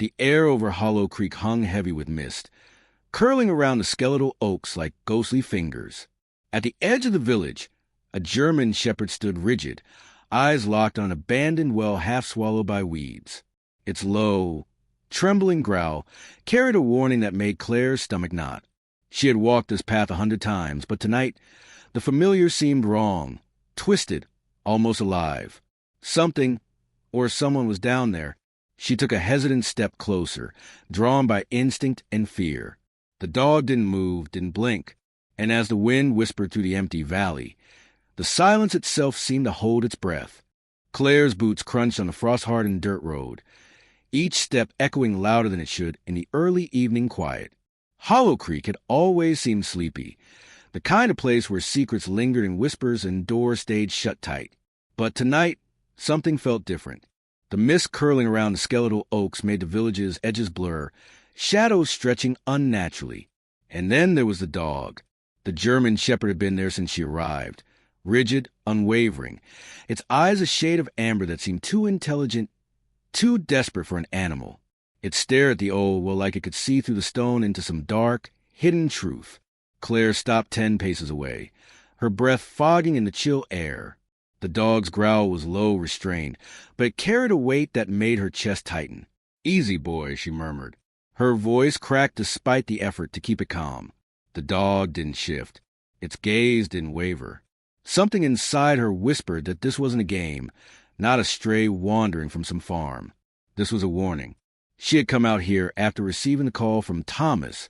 The air over Hollow Creek hung heavy with mist, curling around the skeletal oaks like ghostly fingers. At the edge of the village, a German shepherd stood rigid, eyes locked on an abandoned well half swallowed by weeds. Its low, trembling growl carried a warning that made Claire's stomach knot. She had walked this path 100 times, but tonight the familiar seemed wrong, twisted, almost alive. Something, or someone was down there. She took a hesitant step closer, drawn by instinct and fear. The dog didn't move, didn't blink, and as the wind whispered through the empty valley, the silence itself seemed to hold its breath. Claire's boots crunched on the frost-hardened dirt road, each step echoing louder than it should in the early evening quiet. Hollow Creek had always seemed sleepy, the kind of place where secrets lingered in whispers and doors stayed shut tight. But tonight, something felt different. The mist curling around the skeletal oaks made the village's edges blur, shadows stretching unnaturally. And then there was the dog. The German shepherd had been there since she arrived, rigid, unwavering, its eyes a shade of amber that seemed too intelligent, too desperate for an animal. It stared at the old well like it could see through the stone into some dark, hidden truth. Claire stopped 10 paces away, her breath fogging in the chill air. The dog's growl was low, restrained, but it carried a weight that made her chest tighten. "Easy, boy," she murmured. Her voice cracked despite the effort to keep it calm. The dog didn't shift. Its gaze didn't waver. Something inside her whispered that this wasn't a game, not a stray wandering from some farm. This was a warning. She had come out here after receiving the call from Thomas,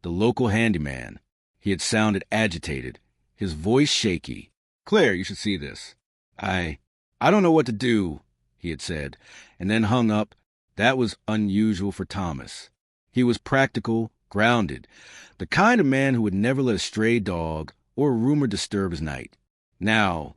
the local handyman. He had sounded agitated, his voice shaky. "Claire, you should see this." I don't know what to do," he had said, and then hung up. That was unusual for Thomas. He was practical, grounded, the kind of man who would never let a stray dog or a rumor disturb his night. Now,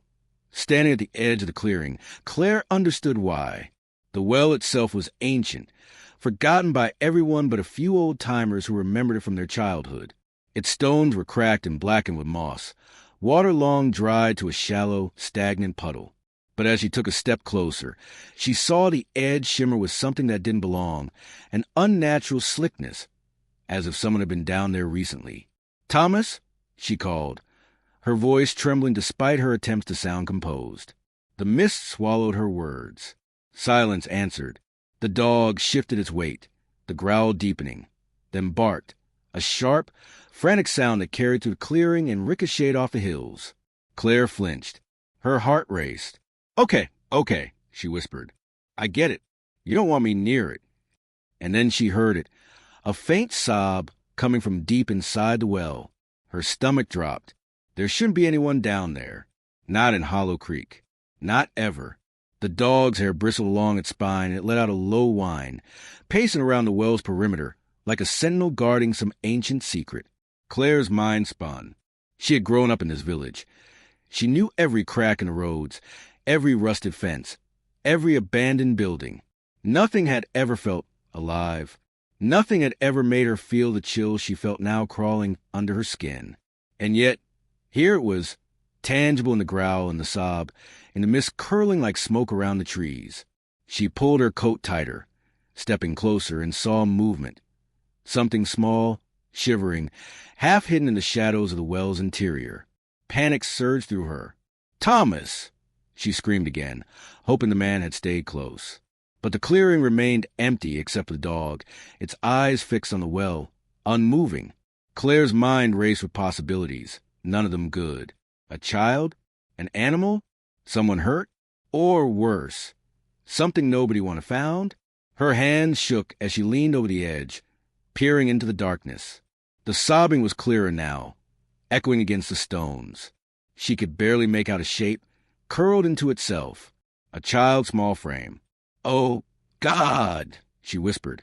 standing at the edge of the clearing, Claire understood why. The well itself was ancient, forgotten by everyone but a few old-timers who remembered it from their childhood. Its stones were cracked and blackened with moss, water long dried to a shallow, stagnant puddle. But as she took a step closer, she saw the edge shimmer with something that didn't belong, an unnatural slickness, as if someone had been down there recently. "Thomas?" she called, her voice trembling despite her attempts to sound composed. The mist swallowed her words. Silence answered. The dog shifted its weight, the growl deepening, then barked, a sharp, frantic sound that carried through the clearing and ricocheted off the hills. Claire flinched. Her heart raced. Okay, she whispered. "I get it. You don't want me near it." And then she heard it, a faint sob coming from deep inside the well. Her stomach dropped. There shouldn't be anyone down there. Not in Hollow Creek. Not ever. The dog's hair bristled along its spine, and it let out a low whine, pacing around the well's perimeter, like a sentinel guarding some ancient secret. Claire's mind spun. She had grown up in this village. She knew every crack in the roads, every rusted fence, every abandoned building. Nothing had ever felt alive. Nothing had ever made her feel the chill she felt now crawling under her skin. And yet, here it was, tangible in the growl and the sob, in the mist curling like smoke around the trees. She pulled her coat tighter, stepping closer, and saw movement. Something small, shivering, half hidden in the shadows of the well's interior. Panic surged through her. "Thomas!" she screamed again, hoping the man had stayed close. But the clearing remained empty except for the dog, its eyes fixed on the well, unmoving. Claire's mind raced with possibilities, none of them good. A child? An animal? Someone hurt? Or worse, something nobody would have found? Her hands shook as she leaned over the edge, peering into the darkness. The sobbing was clearer now, echoing against the stones. She could barely make out a shape, curled into itself, a child's small frame. "Oh, God!" she whispered,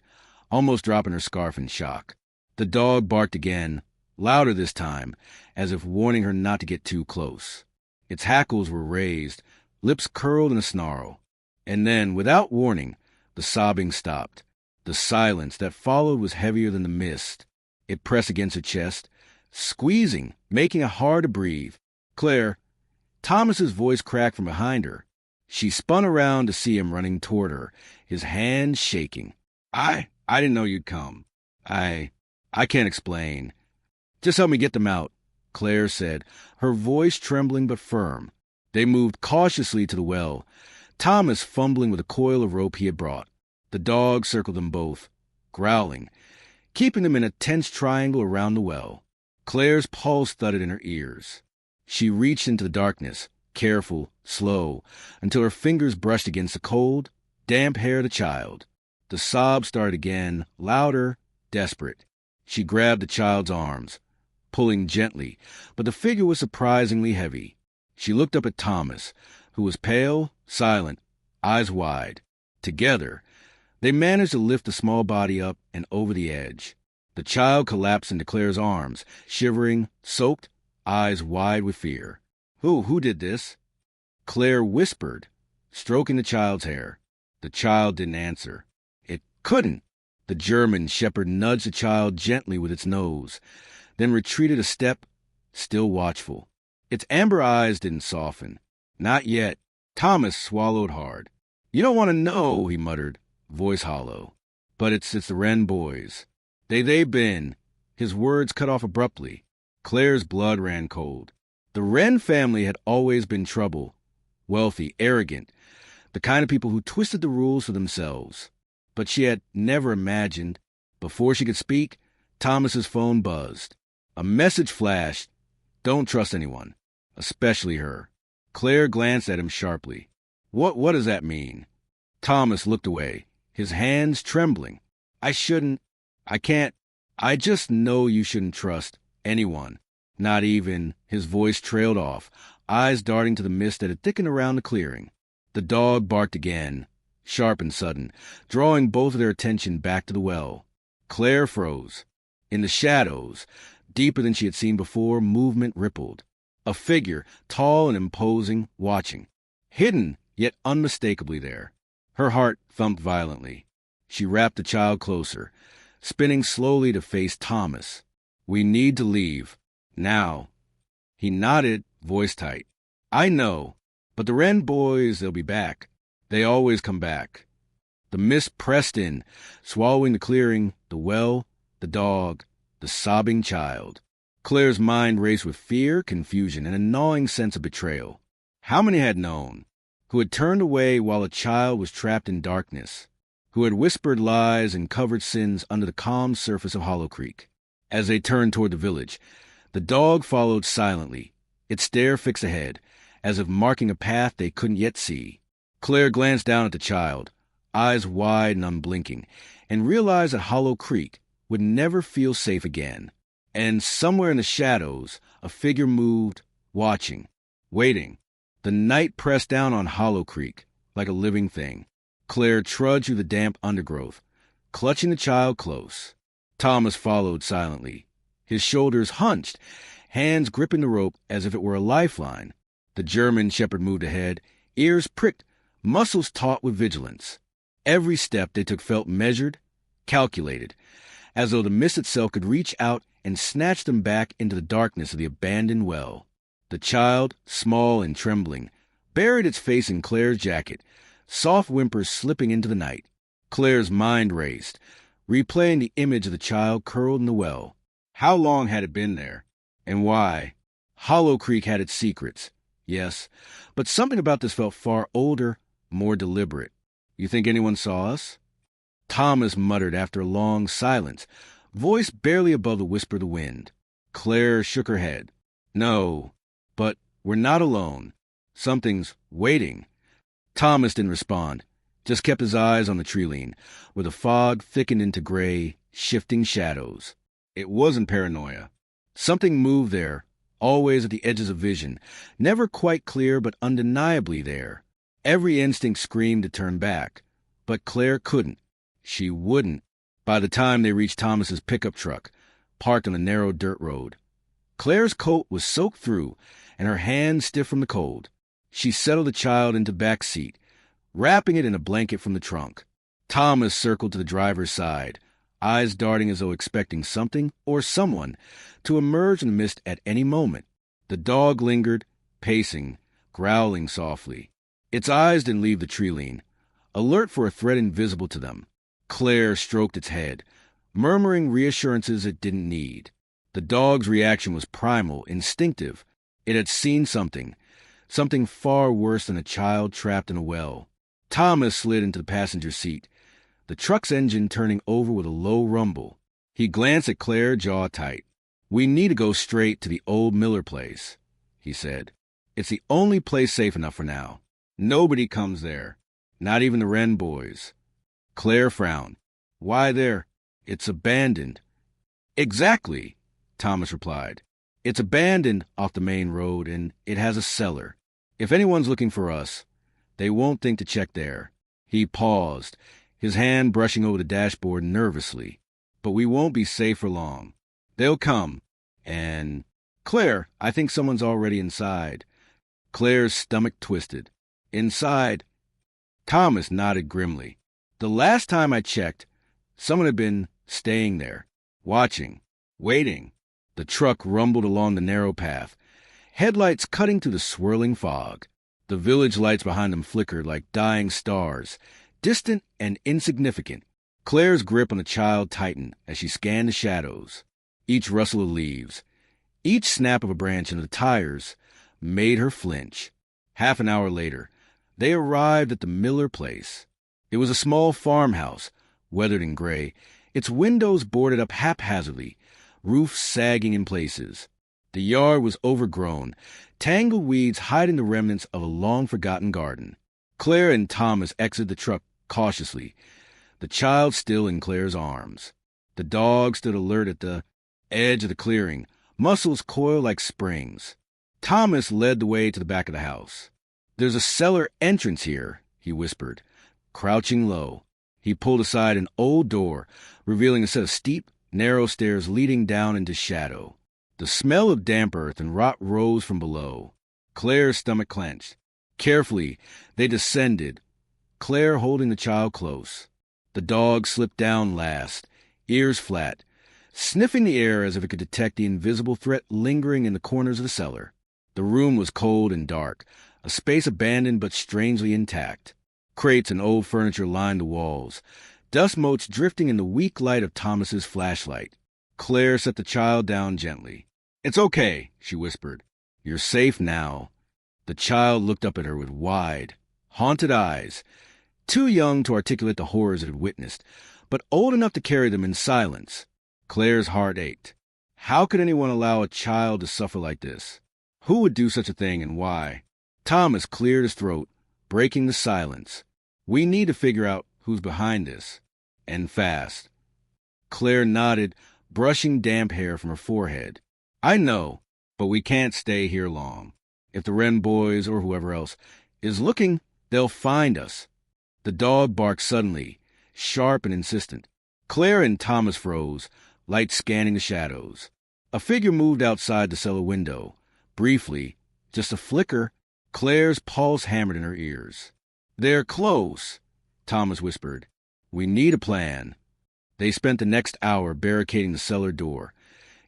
almost dropping her scarf in shock. The dog barked again, louder this time, as if warning her not to get too close. Its hackles were raised, lips curled in a snarl. And then, without warning, the sobbing stopped. The silence that followed was heavier than the mist. It pressed against her chest, squeezing, making it hard to breathe. "Claire!" Thomas's voice cracked from behind her. She spun around to see him running toward her, his hands shaking. I didn't know you'd come. I, I can't explain. Just help me get them out, Claire said, her voice trembling but firm. They moved cautiously to the well, Thomas fumbling with a coil of rope he had brought. The dog circled them both, growling, keeping them in a tense triangle around the well. Claire's pulse thudded in her ears. She reached into the darkness, careful, slow, until her fingers brushed against the cold, damp hair of the child. The sobs started again, louder, desperate. She grabbed the child's arms, pulling gently, but the figure was surprisingly heavy. She looked up at Thomas, who was pale, silent, eyes wide. Together, they managed to lift the small body up and over the edge. The child collapsed into Claire's arms, shivering, soaked, eyes wide with fear. Who did this? Claire whispered, stroking the child's hair. The child didn't answer. It couldn't. The German shepherd nudged the child gently with its nose, then retreated a step, still watchful. Its amber eyes didn't soften. Not yet. Thomas swallowed hard. You don't want to know, he muttered, voice hollow. But it's the Wren boys. They've been. His words cut off abruptly. Claire's blood ran cold. The Wren family had always been trouble. Wealthy, arrogant, the kind of people who twisted the rules for themselves. But she had never imagined. Before she could speak, Thomas's phone buzzed. A message flashed. Don't trust anyone, especially her. Claire glanced at him sharply. What does that mean? Thomas looked away, his hands trembling. I can't. I just know you shouldn't trust anyone. Not even. His voice trailed off, eyes darting to the mist that had thickened around the clearing. The dog barked again, sharp and sudden, drawing both of their attention back to the well. Claire froze. In the shadows, deeper than she had seen before, movement rippled. A figure, tall and imposing, watching. Hidden, yet unmistakably there. Her heart thumped violently. She wrapped the child closer, spinning slowly to face Thomas. We need to leave. Now. He nodded, voice tight. I know, but the Wren boys, they'll be back. They always come back. The mist pressed in, swallowing the clearing, the well, the dog, the sobbing child. Claire's mind raced with fear, confusion, and a gnawing sense of betrayal. How many had known? Who had turned away while a child was trapped in darkness? Who had whispered lies and covered sins under the calm surface of Hollow Creek? As they turned toward the village, the dog followed silently, its stare fixed ahead, as if marking a path they couldn't yet see. Claire glanced down at the child, eyes wide and unblinking, and realized that Hollow Creek would never feel safe again. And somewhere in the shadows, a figure moved, watching, waiting. The night pressed down on Hollow Creek like a living thing. Claire trudged through the damp undergrowth, clutching the child close. Thomas followed silently, his shoulders hunched, hands gripping the rope as if it were a lifeline. The German shepherd moved ahead, ears pricked, muscles taut with vigilance. Every step they took felt measured, calculated, as though the mist itself could reach out and snatch them back into the darkness of the abandoned well. The child, small and trembling, buried its face in Claire's jacket, soft whimpers slipping into the night. Claire's mind raced, replaying the image of the child curled in the well. How long had it been there? And why? Hollow Creek had its secrets, yes, but something about this felt far older, more deliberate. You think anyone saw us? Thomas muttered after a long silence, voice barely above the whisper of the wind. Claire shook her head. No, but we're not alone. Something's waiting. Thomas didn't respond, just kept his eyes on the tree line, where the fog thickened into gray, shifting shadows. It wasn't paranoia. Something moved there, always at the edges of vision, never quite clear but undeniably there. Every instinct screamed to turn back, but Claire couldn't. She wouldn't. By the time they reached Thomas's pickup truck, parked on a narrow dirt road, Claire's coat was soaked through and her hands stiff from the cold. She settled the child into the back seat, wrapping it in a blanket from the trunk. Thomas circled to the driver's side, eyes darting as though expecting something or someone to emerge in the mist at any moment. The dog lingered, pacing, growling softly. Its eyes didn't leave the tree line, alert for a threat invisible to them. Claire stroked its head, murmuring reassurances it didn't need. The dog's reaction was primal, instinctive. It had seen something far worse than a child trapped in a well. Thomas slid into the passenger seat, the truck's engine turning over with a low rumble. He glanced at Claire, jaw tight. "We need to go straight to the old Miller place," he said. "It's the only place safe enough for now. Nobody comes there, not even the Wren boys." Claire frowned. "Why there? It's abandoned." "Exactly," Thomas replied. "It's abandoned off the main road, and it has a cellar. If anyone's looking for us, they won't think to check there." He paused, his hand brushing over the dashboard nervously. "But we won't be safe for long. They'll come, and... Claire, I think someone's already inside." Claire's stomach twisted. "Inside?" Thomas nodded grimly. "The last time I checked, someone had been staying there, watching, waiting." The truck rumbled along the narrow path, headlights cutting through the swirling fog. The village lights behind them flickered like dying stars, distant and insignificant. Claire's grip on the child tightened as she scanned the shadows. Each rustle of leaves, each snap of a branch into the tires made her flinch. Half an hour later, they arrived at the Miller place. It was a small farmhouse, weathered and gray, its windows boarded up haphazardly, roof sagging in places. The yard was overgrown, tangled weeds hiding the remnants of a long-forgotten garden. Claire and Thomas exited the truck cautiously, the child still in Claire's arms. The dog stood alert at the edge of the clearing, muscles coiled like springs. Thomas led the way to the back of the house. "There's a cellar entrance here," he whispered, crouching low. He pulled aside an old door, revealing a set of steep, narrow stairs leading down into shadow. The smell of damp earth and rot rose from below. Claire's stomach clenched. Carefully, they descended, Claire holding the child close. The dog slipped down last, ears flat, sniffing the air as if it could detect the invisible threat lingering in the corners of the cellar. The room was cold and dark, a space abandoned but strangely intact. Crates and old furniture lined the walls, dust motes drifting in the weak light of Thomas's flashlight. Claire set the child down gently. "It's okay," she whispered. "You're safe now." The child looked up at her with wide, haunted eyes, too young to articulate the horrors it had witnessed, but old enough to carry them in silence. Claire's heart ached. How could anyone allow a child to suffer like this? Who would do such a thing, and why? Thomas cleared his throat, breaking the silence. "We need to figure out who's behind this, and fast." Claire nodded, brushing damp hair from her forehead. "I know, but we can't stay here long. If the Wren boys, or whoever else, is looking, they'll find us." The dog barked suddenly, sharp and insistent. Claire and Thomas froze, light scanning the shadows. A figure moved outside the cellar window. Briefly, just a flicker, Claire's pulse hammered in her ears. "They're close," Thomas whispered. "We need a plan." They spent the next hour barricading the cellar door,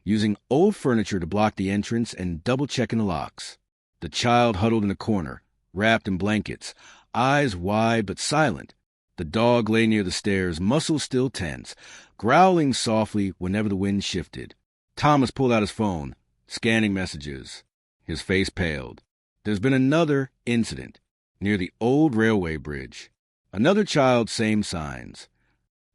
using old furniture to block the entrance and double-checking the locks. The child huddled in a corner, wrapped in blankets, eyes wide but silent. The dog lay near the stairs, muscles still tense, growling softly whenever the wind shifted. Thomas pulled out his phone, scanning messages. His face paled. "There's been another incident near the old railway bridge. Another child, same signs."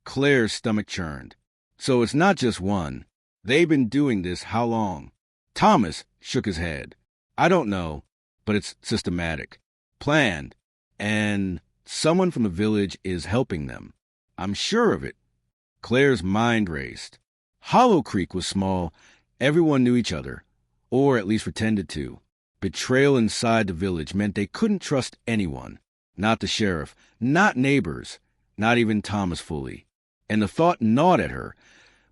Claire's stomach churned. "So it's not just one. They've been doing this how long?" Thomas shook his head. "I don't know, but it's systematic. Planned. And someone from the village is helping them. I'm sure of it." Claire's mind raced. Hollow Creek was small. Everyone knew each other, or at least pretended to. Betrayal inside the village meant they couldn't trust anyone. Not the sheriff, not neighbors, not even Thomas fully. And the thought gnawed at her,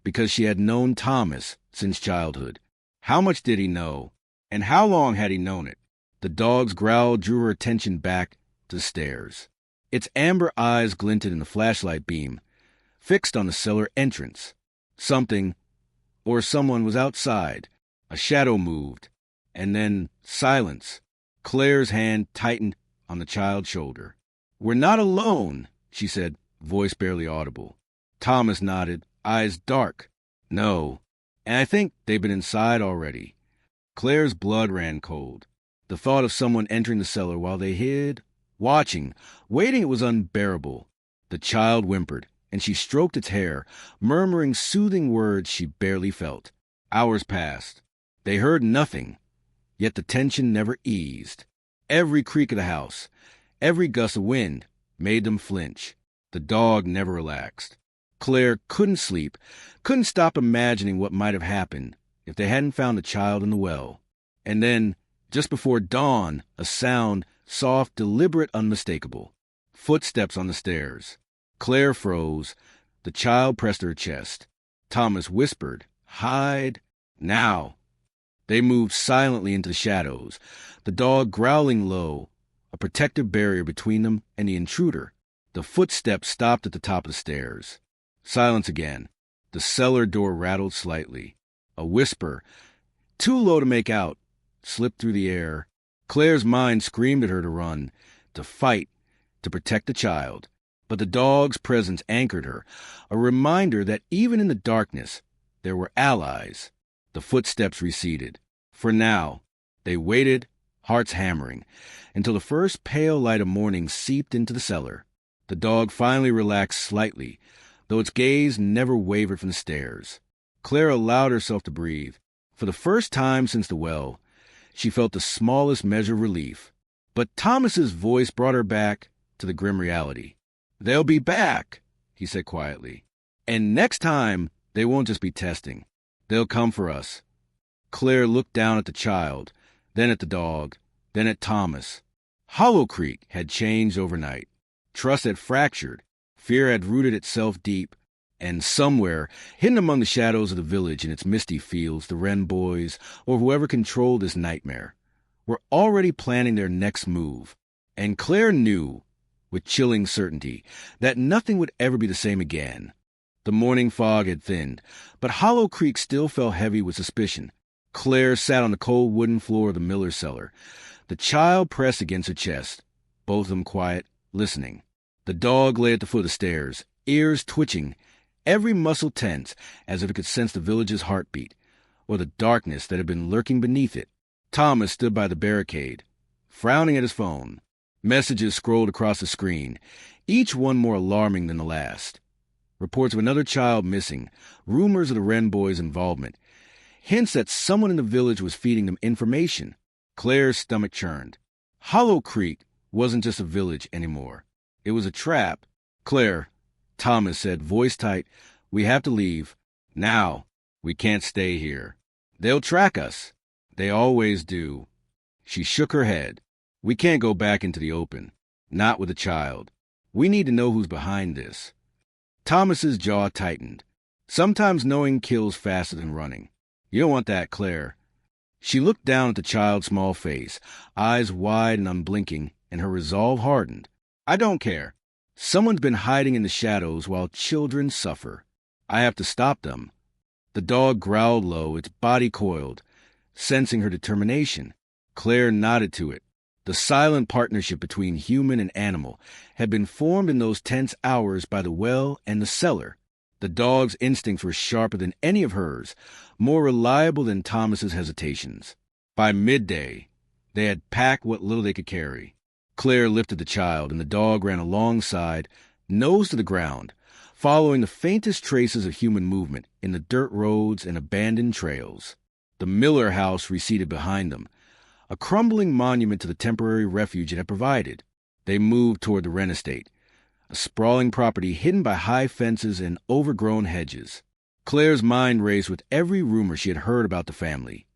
because she had known Thomas since childhood. How much did he know? And how long had he known it? The dog's growl drew her attention back to the stairs. Its amber eyes glinted in the flashlight beam, fixed on the cellar entrance. Something, or someone, was outside. A shadow moved, and then silence. Claire's hand tightened on the child's shoulder. "We're not alone," she said, voice barely audible. Thomas nodded, eyes dark. No, and I think they've been inside already. Claire's blood ran cold. The thought of someone entering the cellar while they hid, watching, waiting, it was unbearable. The child whimpered, and she stroked its hair, murmuring soothing words she barely felt. Hours passed. They heard nothing, yet the tension never eased. Every creak of the house, every gust of wind, made them flinch. The dog never relaxed. Claire couldn't sleep, couldn't stop imagining what might have happened if they hadn't found the child in the well. And then, just before dawn, a sound, soft, deliberate, unmistakable. Footsteps on the stairs. Claire froze. The child pressed her chest. Thomas whispered, "Hide now." They moved silently into the shadows, the dog growling low, a protective barrier between them and the intruder. The footsteps stopped at the top of the stairs. Silence again. The cellar door rattled slightly. A whisper, too low to make out, slipped through the air. Claire's mind screamed at her to run, to fight, to protect the child. But the dog's presence anchored her, a reminder that even in the darkness, there were allies. The footsteps receded. For now, they waited, hearts hammering, until the first pale light of morning seeped into the cellar. The dog finally relaxed slightly, though its gaze never wavered from the stairs. Claire allowed herself to breathe. For the first time since the well, she felt the smallest measure of relief. But Thomas's voice brought her back to the grim reality. "They'll be back," he said quietly. "And next time, they won't just be testing. They'll come for us." Claire looked down at the child, then at the dog, then at Thomas. Hollow Creek had changed overnight. Trust had fractured. Fear had rooted itself deep. And somewhere, hidden among the shadows of the village in its misty fields, the Wren boys, or whoever controlled this nightmare, were already planning their next move. And Claire knew, with chilling certainty, that nothing would ever be the same again. The morning fog had thinned, but Hollow Creek still felt heavy with suspicion. Claire sat on the cold wooden floor of the miller's cellar. The child pressed against her chest, both of them quiet, listening. The dog lay at the foot of the stairs, ears twitching, every muscle tense, as if it could sense the village's heartbeat, or the darkness that had been lurking beneath it. Thomas stood by the barricade, frowning at his phone. Messages scrolled across the screen, each one more alarming than the last. Reports of another child missing, rumors of the Wren boys' involvement, hints that someone in the village was feeding them information. Claire's stomach churned. Hollow Creek wasn't just a village anymore. It was a trap. "Claire," Thomas said, voice tight, "we have to leave. Now. We can't stay here. They'll track us. They always do." She shook her head. "We can't go back into the open. Not with a child. We need to know who's behind this." Thomas's jaw tightened. Sometimes knowing kills faster than running. "You don't want that, Claire." She looked down at the child's small face, eyes wide and unblinking, and her resolve hardened. "I don't care. Someone's been hiding in the shadows while children suffer. I have to stop them." The dog growled low, its body coiled, sensing her determination. Claire nodded to it. The silent partnership between human and animal had been formed in those tense hours by the well and the cellar. The dog's instincts were sharper than any of hers, more reliable than Thomas's hesitations. By midday, they had packed what little they could carry. Claire lifted the child, and the dog ran alongside, nose to the ground, following the faintest traces of human movement in the dirt roads and abandoned trails. The Miller house receded behind them, a crumbling monument to the temporary refuge it had provided. They moved toward the Wren estate, a sprawling property hidden by high fences and overgrown hedges. Claire's mind raced with every rumor she had heard about the family.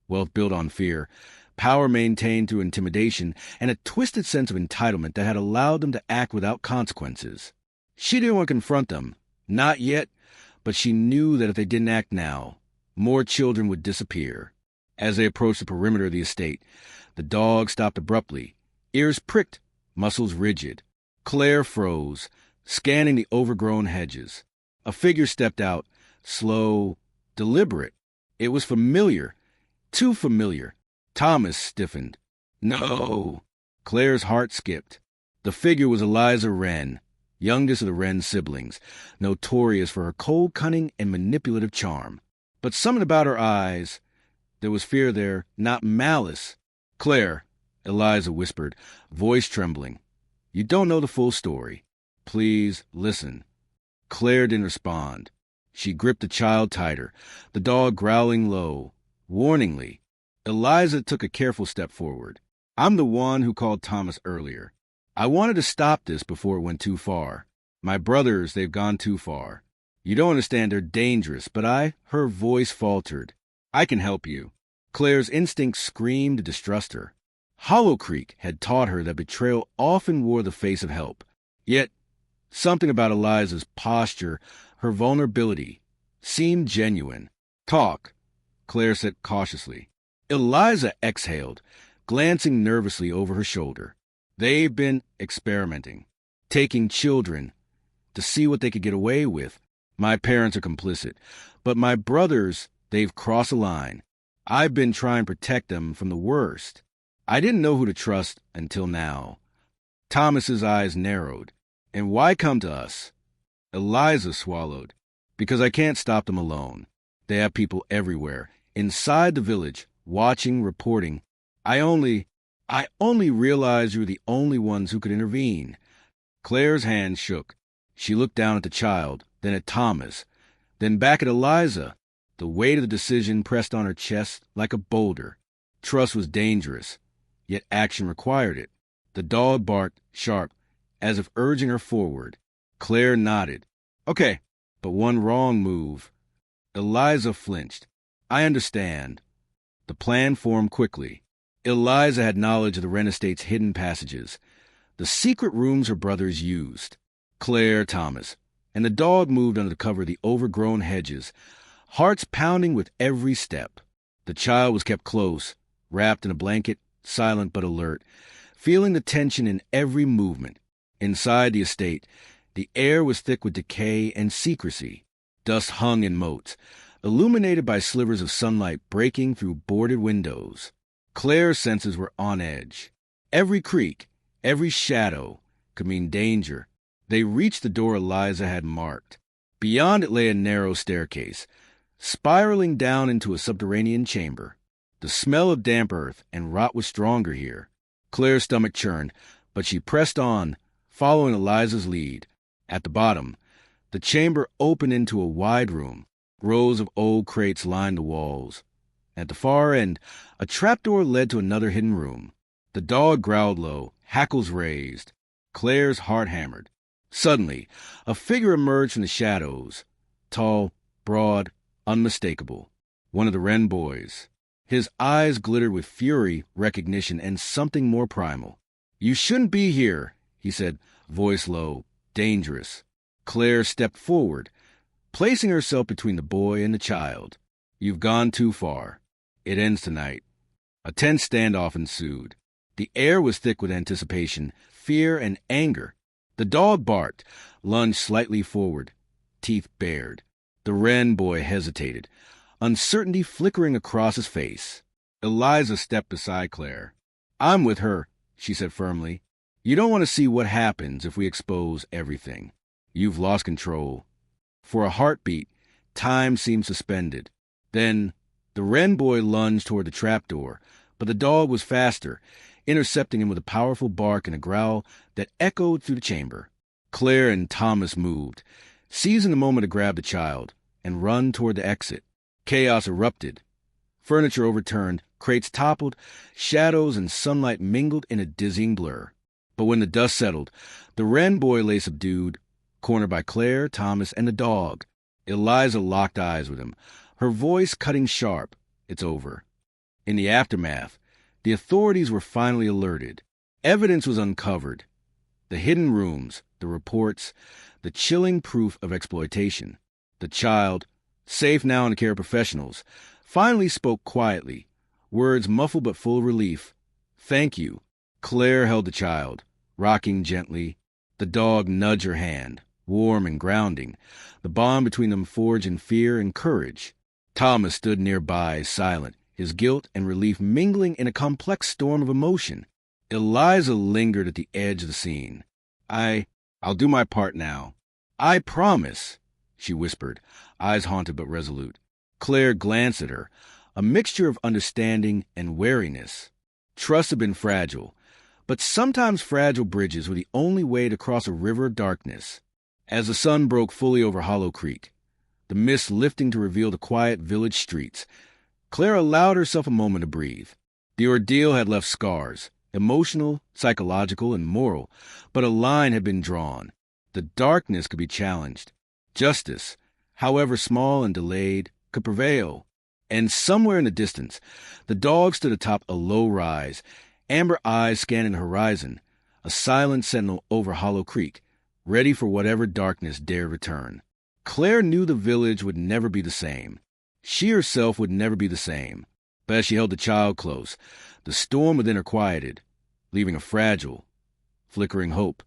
Wealth built on fear, power maintained through intimidation, and a twisted sense of entitlement that had allowed them to act without consequences. She didn't want to confront them, not yet, but she knew that if they didn't act now, more children would disappear. As they approached the perimeter of the estate, the dog stopped abruptly, ears pricked, muscles rigid. Claire froze, scanning the overgrown hedges. A figure stepped out, slow, deliberate. It was familiar, too familiar. Thomas stiffened. "No!" Claire's heart skipped. The figure was Eliza Wren, youngest of the Wren siblings, notorious for her cold cunning and manipulative charm. But something about her eyes, there was fear there, not malice. "Claire," Eliza whispered, voice trembling, "you don't know the full story. Please listen." Claire didn't respond. She gripped the child tighter, the dog growling low, warningly. Eliza took a careful step forward. "I'm the one who called Thomas earlier. I wanted to stop this before it went too far. My brothers, they've gone too far. You don't understand, they're dangerous, but her voice faltered. I can help you." Claire's instinct screamed to distrust her. Hollow Creek had taught her that betrayal often wore the face of help. Yet, something about Eliza's posture, her vulnerability, seemed genuine. "Talk," Claire said cautiously. Eliza exhaled, glancing nervously over her shoulder. "They've been experimenting, taking children to see what they could get away with. My parents are complicit, but my brothers, they've crossed a line. I've been trying to protect them from the worst. I didn't know who to trust until now." Thomas's eyes narrowed. "And why come to us?" Eliza swallowed. "Because I can't stop them alone. They have people everywhere, inside the village, watching, reporting. I only realized you were the only ones who could intervene." Claire's hand shook. She looked down at the child, then at Thomas, then back at Eliza. The weight of the decision pressed on her chest like a boulder. Trust was dangerous, yet action required it. The dog barked, sharp, as if urging her forward. Claire nodded. "Okay, but one wrong move." Eliza flinched. "I understand." The plan formed quickly. Eliza had knowledge of the Wren estate's hidden passages, the secret rooms her brothers used. Claire, Thomas, and the dog moved under the cover of the overgrown hedges, hearts pounding with every step. The child was kept close, wrapped in a blanket, silent but alert, feeling the tension in every movement. Inside the estate, the air was thick with decay and secrecy. Dust hung in motes, illuminated by slivers of sunlight breaking through boarded windows. Claire's senses were on edge. Every creak, every shadow could mean danger. They reached the door Eliza had marked. Beyond it lay a narrow staircase, spiraling down into a subterranean chamber. The smell of damp earth and rot was stronger here. Claire's stomach churned, but she pressed on, following Eliza's lead. At the bottom, the chamber opened into a wide room. Rows of old crates lined the walls. At the far end, a trapdoor led to another hidden room. The dog growled low, hackles raised. Claire's heart hammered. Suddenly, a figure emerged from the shadows, tall, broad, unmistakable. One of the Wren boys. His eyes glittered with fury, recognition, and something more primal. "You shouldn't be here," he said, voice low, dangerous. Claire stepped forward, placing herself between the boy and the child. "You've gone too far. It ends tonight." A tense standoff ensued. The air was thick with anticipation, fear, and anger. The dog barked, lunged slightly forward, teeth bared. The Wren boy hesitated, uncertainty flickering across his face. Eliza stepped beside Claire. "I'm with her," she said firmly. "You don't want to see what happens if we expose everything. You've lost control." For a heartbeat, time seemed suspended. Then the Wren boy lunged toward the trapdoor, but the dog was faster, intercepting him with a powerful bark and a growl that echoed through the chamber. Claire and Thomas moved, seizing the moment to grab the child and run toward the exit. Chaos erupted. Furniture overturned, crates toppled, shadows and sunlight mingled in a dizzying blur. But when the dust settled, the Wren boy lay subdued, cornered by Claire, Thomas, and the dog. Eliza locked eyes with him, her voice cutting sharp. "It's over." In the aftermath, the authorities were finally alerted. Evidence was uncovered. The hidden rooms, the reports, the chilling proof of exploitation. The child, safe now in the care of professionals, finally spoke quietly, words muffled but full of relief. "Thank you." Claire held the child, rocking gently. The dog nudged her hand, warm and grounding, the bond between them forged in fear and courage. Thomas stood nearby, silent, his guilt and relief mingling in a complex storm of emotion. Eliza lingered at the edge of the scene. I'll do my part now. I promise, she whispered, eyes haunted but resolute. Claire glanced at her, a mixture of understanding and wariness. Trust had been fragile, but sometimes fragile bridges were the only way to cross a river of darkness. As the sun broke fully over Hollow Creek, the mist lifting to reveal the quiet village streets, Claire allowed herself a moment to breathe. The ordeal had left scars, emotional, psychological, and moral, but a line had been drawn. The darkness could be challenged. Justice, however small and delayed, could prevail. And somewhere in the distance, the dog stood atop a low rise, amber eyes scanning the horizon, a silent sentinel over Hollow Creek, ready for whatever darkness dared return. Claire knew the village would never be the same. She herself would never be the same. But as she held the child close, the storm within her quieted, leaving a fragile, flickering hope.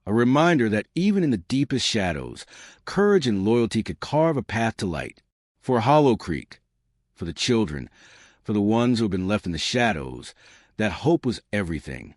A reminder that even in the deepest shadows, courage and loyalty could carve a path to light. For Hollow Creek, for the children, for the ones who had been left in the shadows, that hope was everything.